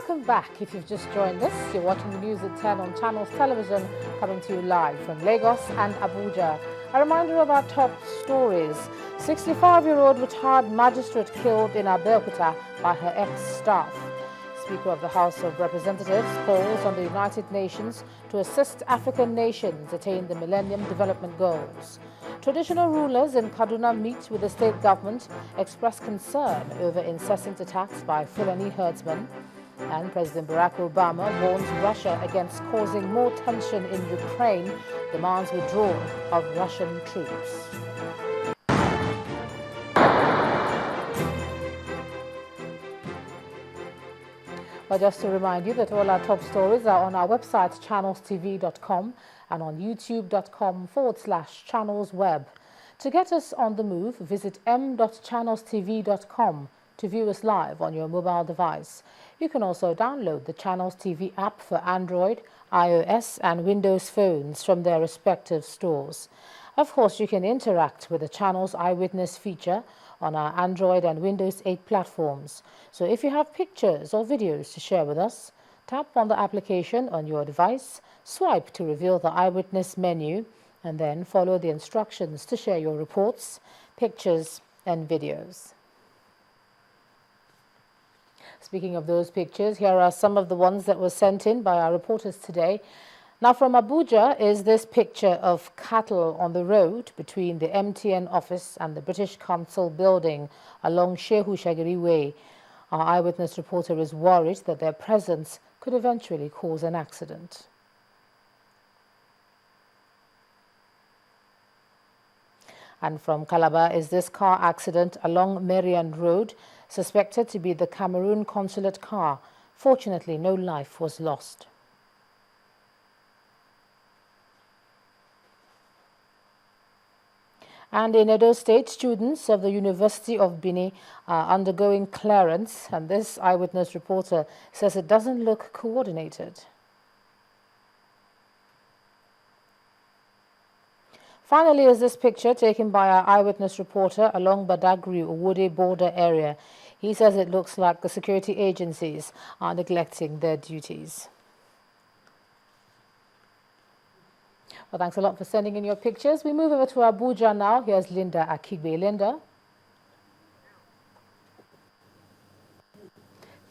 Welcome back. If you've just joined us, you're watching the news at 10 on Channels Television, coming to you live from Lagos and Abuja. A reminder of our top stories. 65-year-old retired magistrate killed in Abeokuta by her ex-staff. Speaker of the House of Representatives calls on the United Nations to assist African nations attain the Millennium Development Goals. Traditional rulers in Kaduna meet with the state government, express concern over incessant attacks by Fulani herdsmen. And President Barack Obama warns Russia against causing more tension in Ukraine, demands withdrawal of Russian troops. But just to remind you that all our top stories are on our website, ChannelsTV.com, and on YouTube.com/channelsweb. To get us on the move, visit m.channelstv.com to view us live on your mobile device. You can also download the Channels TV app for Android, iOS, and Windows phones from their respective stores. Of course, you can interact with the Channels Eyewitness feature on our Android and Windows 8 platforms. So if you have pictures or videos to share with us, tap on the application on your device, swipe to reveal the Eyewitness menu, and then follow the instructions to share your reports, pictures, and videos. Speaking of those pictures, here are some of the ones that were sent in by our reporters today. Now from Abuja is this picture of cattle on the road between the MTN office and the British Council building along Shehu Shagiri Way. Our eyewitness reporter is worried that their presence could eventually cause an accident. And from Calabar is this car accident along Marian Road, suspected to be the Cameroon consulate car. Fortunately, no life was lost. And in Edo State, students of the University of Benin are undergoing clearance, and this eyewitness reporter says it doesn't look coordinated. Finally is this picture taken by our eyewitness reporter along Badagry-Owode border area. He says it looks like the security agencies are neglecting their duties. Well, thanks a lot for sending in your pictures. We move over to Abuja now. Here's Linda Akigbe. Linda.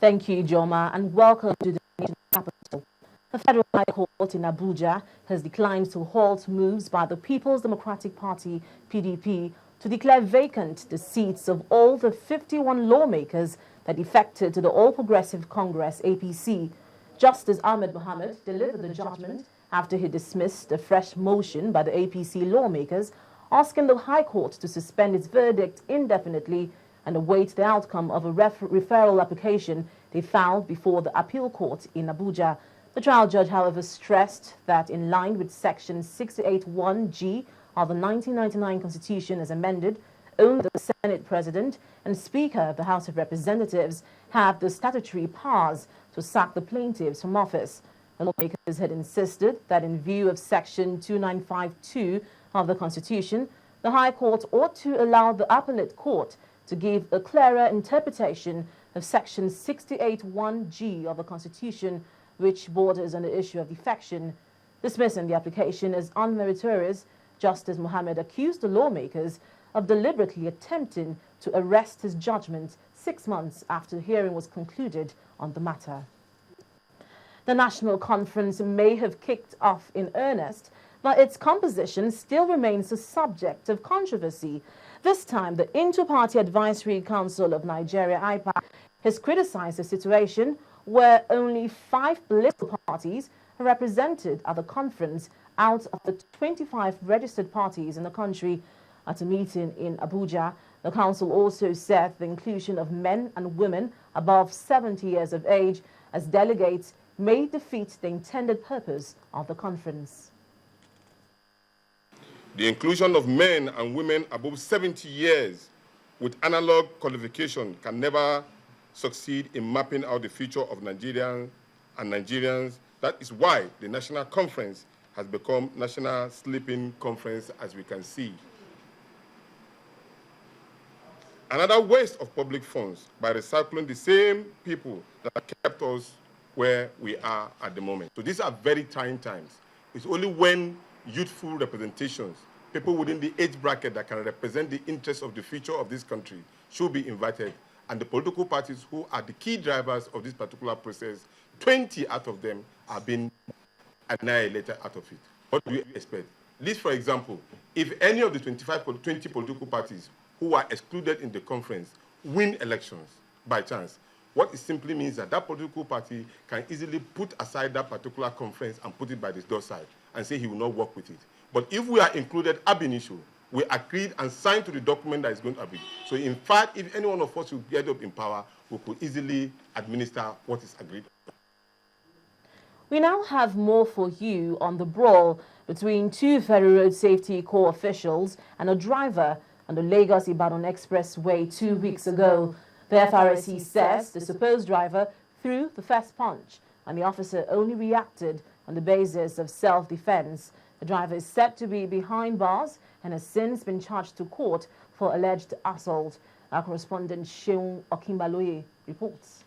Thank you, Joma, and welcome to the nation's capital. The Federal High Court in Abuja has declined to halt moves by the People's Democratic Party, PDP, to declare vacant the seats of all the 51 lawmakers that defected to the All Progressive Congress, APC. Justice Ahmed Mohammed delivered the judgment after he dismissed a fresh motion by the APC lawmakers asking the High Court to suspend its verdict indefinitely and await the outcome of a referral application they filed before the appeal court in Abuja. The trial judge, however, stressed that in line with Section 681G of the 1999 Constitution as amended, only the Senate President and Speaker of the House of Representatives have the statutory powers to sack the plaintiffs from office. The lawmakers had insisted that in view of Section 2952 of the Constitution, the High Court ought to allow the appellate court to give a clearer interpretation of Section 681G of the Constitution, which borders on the issue of defection. Dismissing the application as unmeritorious, Justice Mohammed accused the lawmakers of deliberately attempting to arrest his judgment 6 months after the hearing was concluded on the matter. The national conference may have kicked off in earnest, but its composition still remains a subject of controversy. This time, the Inter-Party Advisory Council of Nigeria, IPAC, has criticized the situation where only 5 political parties are represented at the conference out of the 25 registered parties in the country. At a meeting in Abuja, the council also said the inclusion of men and women above 70 years of age as delegates may defeat the intended purpose of the conference. The inclusion of men and women above 70 years with analog qualification can never succeed in mapping out the future of Nigerians and Nigerians. That is why the National Conference has become National Sleeping Conference, as we can see. Another waste of public funds by recycling the same people that kept us where we are at the moment. So these are very trying times. It's only when youthful representations, people within the age bracket that can represent the interests of the future of this country should be invited. And the political parties who are the key drivers of this particular process, 20 out of them are being annihilated out of it. What do you expect? List, for example, if any of the 20 political parties who are excluded in the conference win elections by chance, what it simply means that that political party can easily put aside that particular conference and put it by the doorstep and say he will not work with it. But if we are included ab initio, we agreed and signed to the document that is going to be. So in fact, if any one of us will get up in power, we could easily administer what is agreed. We now have more for you on the brawl between two Federal Road Safety Corps officials and a driver on the Lagos-Ibadan Expressway 2 weeks ago. The FRSC says the supposed driver threw the first punch and the officer only reacted on the basis of self-defense. The driver is said to be behind bars and has since been charged to court for alleged assault. Our correspondent Sheung Okimbaloye reports.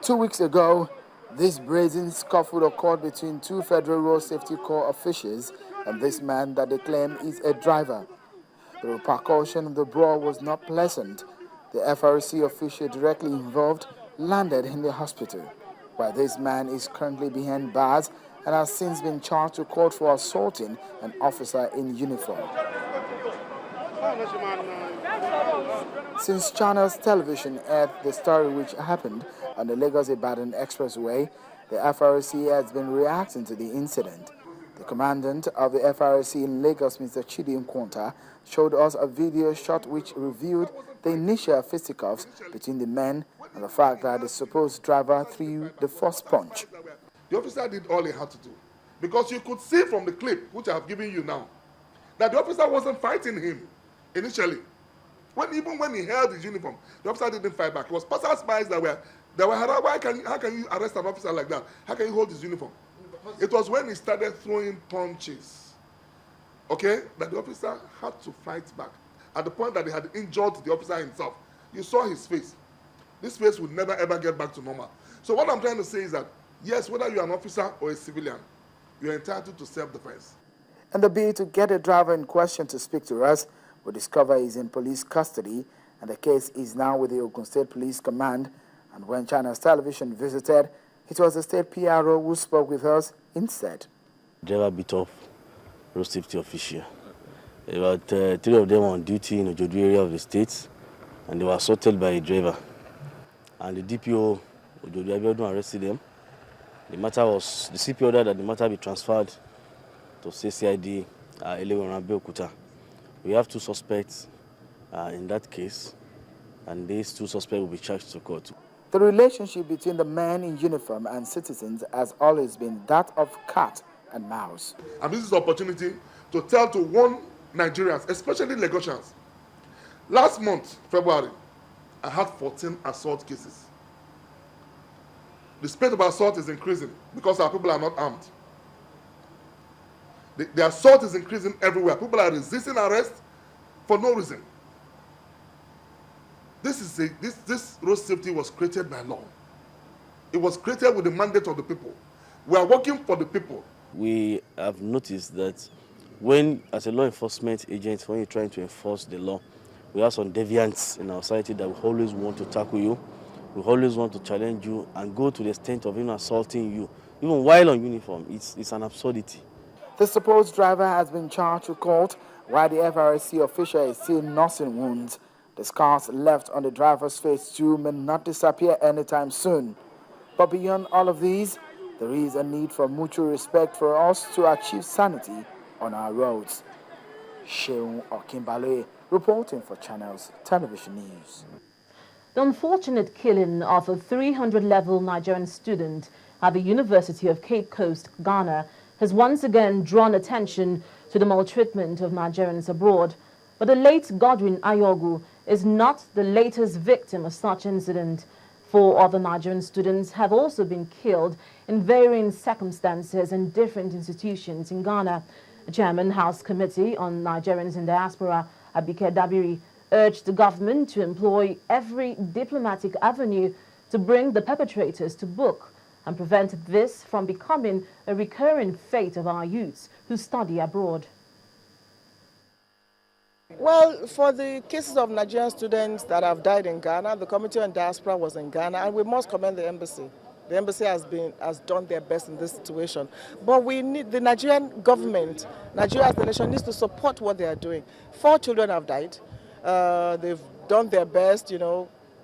Two weeks ago, this brazen scuffle occurred between two Federal Road Safety Corps officials and this man that they claim is a driver. The repercussion of the brawl was not pleasant. The FRC official directly involved landed in the hospital, while this man is currently behind bars and has since been charged to court for assaulting an officer in uniform. Since Channels Television aired the story which happened on the Lagos-Ibadan Expressway, the FRC has been reacting to the incident. The commandant of the FRC in Lagos, Mr. Chidi Nkwonta, showed us a video shot which revealed the initial fisticuffs between the men and the fact that the supposed driver threw the first punch. The officer did all he had to do, because you could see from the clip, which I have given you now, that the officer wasn't fighting him initially. Even when he held his uniform, the officer didn't fight back. It was passers-by that were how can you arrest an officer like that? How can you hold his uniform? It was when he started throwing punches, okay, that the officer had to fight back. At the point that he had injured the officer himself, you saw his face. This face would never ever get back to normal. So what I'm trying to say is that, yes, whether you're an officer or a civilian, you're entitled to self-defense. And the bid to get the driver in question to speak to us, we discover he's in police custody, and the case is now with the Ogun State Police Command. And when Channels Television visited, it was the state PRO who spoke with us instead. The driver beat up road safety official. About 3 of them on duty in the Ojodu area of the state, and they were assaulted by a driver. And the DPO Ojodu arrested them. The CP ordered that the matter be transferred to CCID Elewen Abeokuta. We have 2 suspects in that case, and these 2 suspects will be charged to court. The relationship between the men in uniform and citizens has always been that of cat and mouse. And this is an opportunity to tell to warn Nigerians, especially Lagosians. Last month, February, I had 14 assault cases. The spate of assault is increasing because our people are not armed. The assault is increasing everywhere. People are resisting arrest for no reason. This road safety was created by law. It was created with the mandate of the people. We are working for the people. We have noticed that when, as a law enforcement agent, when you're trying to enforce the law, we have some deviants in our society that we always want to tackle you. We always want to challenge you and go to the extent of even assaulting you, even while on uniform. It's an absurdity. The supposed driver has been charged to court, while the FRC official is still nursing wounds. The scars left on the driver's face too may not disappear anytime soon. But beyond all of these, there is a need for mutual respect for us to achieve sanity on our roads. Sheung Okimbaloye, reporting for Channels Television News. The unfortunate killing of a 300-level Nigerian student at the University of Cape Coast, Ghana, has once again drawn attention to the maltreatment of Nigerians abroad. But the late Godwin Ayogu is not the latest victim of such incident. 4 other Nigerian students have also been killed in varying circumstances in different institutions in Ghana. The Chairman, House Committee on Nigerians in Diaspora, Abike Dabiri, urged the government to employ every diplomatic avenue to bring the perpetrators to book and prevent this from becoming a recurring fate of our youths who study abroad. Well, for the cases of Nigerian students that have died in Ghana, the Committee on Diaspora was in Ghana, and we must commend the embassy. The embassy has done their best in this situation. But we need the Nigerian government, Nigeria as the nation, needs to support what they are doing. 4 children have died. They've done their best,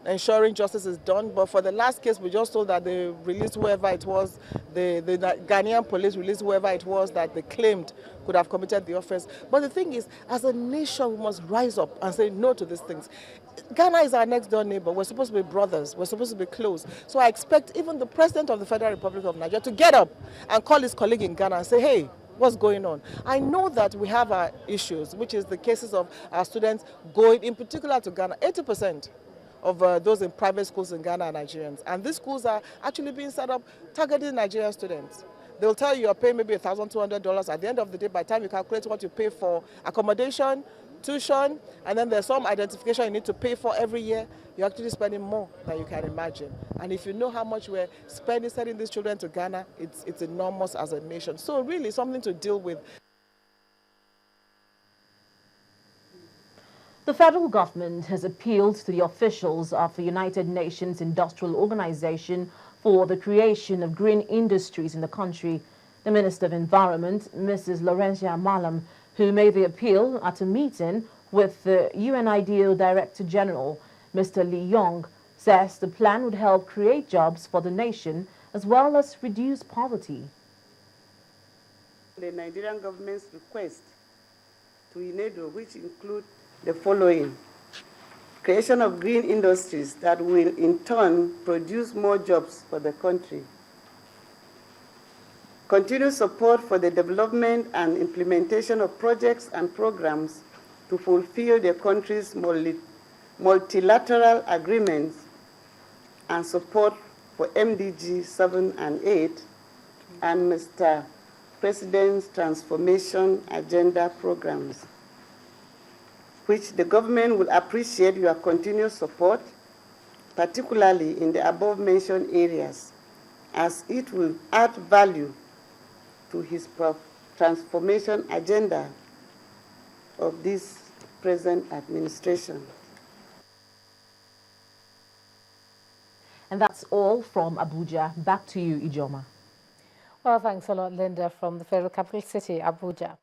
ensuring justice is done. But for the last case, we just told that they released whoever it was, the Ghanaian police released whoever it was that they claimed could have committed the offense. But the thing is, as a nation, we must rise up and say no to these things. Ghana is our next door neighbor. We're supposed to be brothers. We're supposed to be close. So I expect even the President of the Federal Republic of Nigeria to get up and call his colleague in Ghana and say, hey, what's going on? I know that we have our issues, which is the cases of our students going in particular to Ghana. 80% of those in private schools in Ghana are Nigerians. And these schools are actually being set up targeting Nigerian students. They'll tell you you're paying maybe $1,200. At the end of the day, by the time you calculate what you pay for accommodation, tuition, and then there's some identification you need to pay for every year, you're actually spending more than you can imagine. And if you know how much we're spending sending these children to Ghana, it's enormous as a nation. So really something to deal with. The federal government has appealed to the officials of the United Nations Industrial Organization for the creation of green industries in the country. The Minister of Environment, Mrs. Laurentia Malam, who made the appeal at a meeting with the UNIDO Director General, Mr. Lee Yong, says the plan would help create jobs for the nation as well as reduce poverty. The Nigerian government's request to UNIDO, which include the following: creation of green industries that will in turn produce more jobs for the country, continued support for the development and implementation of projects and programs to fulfill the country's multilateral agreements, and support for MDG 7 and 8 and Mr. President's transformation agenda programs, which the government will appreciate your continued support, particularly in the above-mentioned areas, as it will add value to his transformation agenda of this present administration. And that's all from Abuja. Back to you, Ijoma. Well, thanks a lot, Linda, from the Federal Capital City, Abuja.